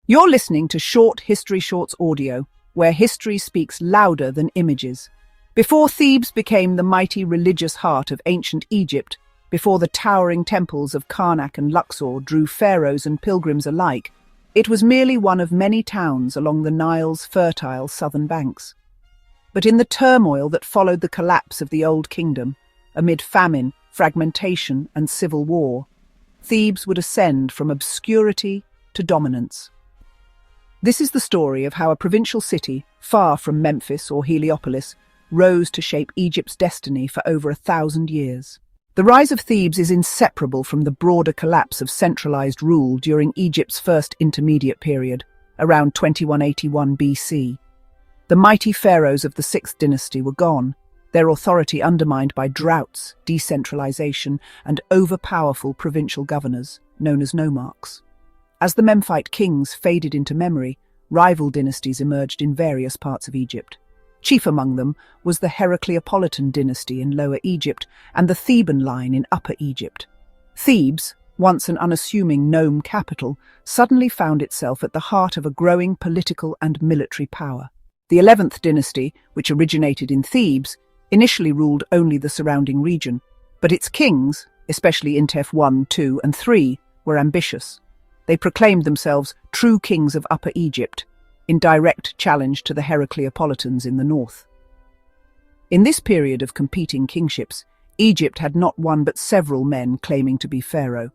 You're listening to Short History Shorts audio, where history speaks louder than images. Before Thebes became the mighty religious heart of ancient Egypt, before the towering temples of Karnak and Luxor drew pharaohs and pilgrims alike, it was merely one of many towns along the Nile's fertile southern banks. But in the turmoil that followed the collapse of the Old Kingdom, amid famine, fragmentation, and civil war, Thebes would ascend from obscurity to dominance. This is the story of how a provincial city, far from Memphis or Heliopolis, rose to shape Egypt's destiny for over 1,000 years. The rise of Thebes is inseparable from the broader collapse of centralized rule during Egypt's first intermediate period, around 2181 BC. The mighty pharaohs of the 6th dynasty were gone, their authority undermined by droughts, decentralization, and overpowerful provincial governors, known as nomarchs. As the Memphite kings faded into memory, rival dynasties emerged in various parts of Egypt. Chief among them was the Heracleopolitan dynasty in Lower Egypt and the Theban line in Upper Egypt. Thebes, once an unassuming nome capital, suddenly found itself at the heart of a growing political and military power. The 11th dynasty, which originated in Thebes, initially ruled only the surrounding region, but its kings, especially Intef I, II, and III, were ambitious. They proclaimed themselves true kings of Upper Egypt, in direct challenge to the Heracleopolitans in the north. In this period of competing kingships, Egypt had not one but several men claiming to be pharaoh.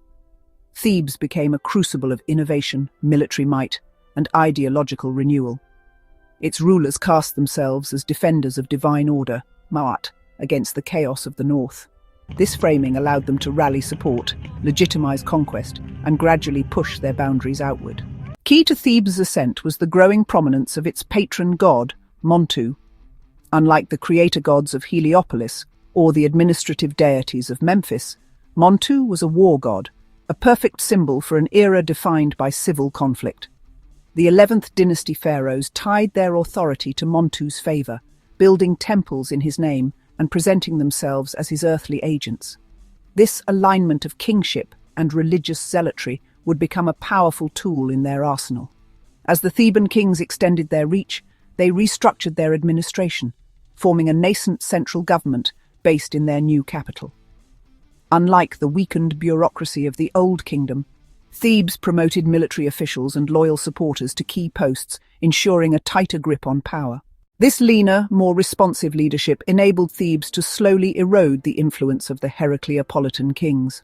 Thebes became a crucible of innovation, military might, and ideological renewal. Its rulers cast themselves as defenders of divine order, Ma'at, against the chaos of the north. This framing allowed them to rally support, legitimize conquest, and gradually push their boundaries outward. Key to Thebes' ascent was the growing prominence of its patron god, Montu. Unlike the creator gods of Heliopolis or the administrative deities of Memphis, Montu was a war god, a perfect symbol for an era defined by civil conflict. The 11th dynasty pharaohs tied their authority to Montu's favor, building temples in his name and presenting themselves as his earthly agents. This alignment of kingship and religious zealotry would become a powerful tool in their arsenal. As the Theban kings extended their reach, they restructured their administration, forming a nascent central government based in their new capital. Unlike the weakened bureaucracy of the Old Kingdom, Thebes promoted military officials and loyal supporters to key posts, ensuring a tighter grip on power. This leaner, more responsive leadership enabled Thebes to slowly erode the influence of the Heracleopolitan kings.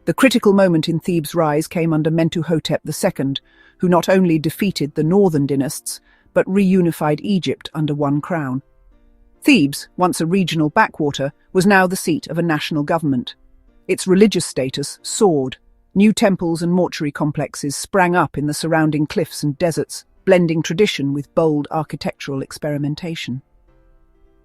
The critical moment in Thebes' rise came under Mentuhotep II, who not only defeated the northern dynasts, but reunified Egypt under one crown. Thebes, once a regional backwater, was now the seat of a national government. Its religious status soared. New temples and mortuary complexes sprang up in the surrounding cliffs and deserts, blending tradition with bold architectural experimentation.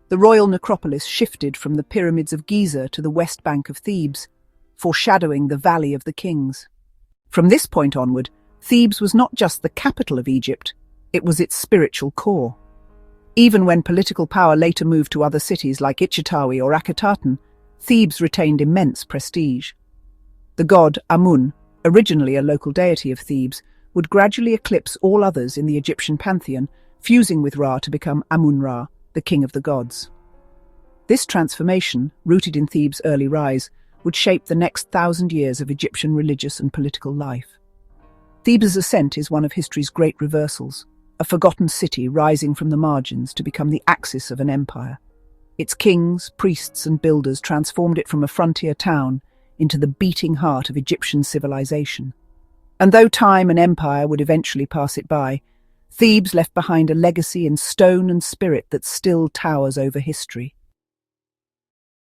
The royal necropolis shifted from the pyramids of Giza to the west bank of Thebes, foreshadowing the Valley of the Kings. From this point onward, Thebes was not just the capital of Egypt, it was its spiritual core. Even when political power later moved to other cities like Ichitawi or Akhetaten, Thebes retained immense prestige. The god Amun, originally a local deity of Thebes, would gradually eclipse all others in the Egyptian pantheon, fusing with Ra to become Amun-Ra, the king of the gods. This transformation, rooted in Thebes' early rise, would shape the next 1,000 years of Egyptian religious and political life. Thebes' ascent is one of history's great reversals, a forgotten city rising from the margins to become the axis of an empire. Its kings, priests, and builders transformed it from a frontier town into the beating heart of Egyptian civilization. And though time and empire would eventually pass it by, Thebes left behind a legacy in stone and spirit that still towers over history.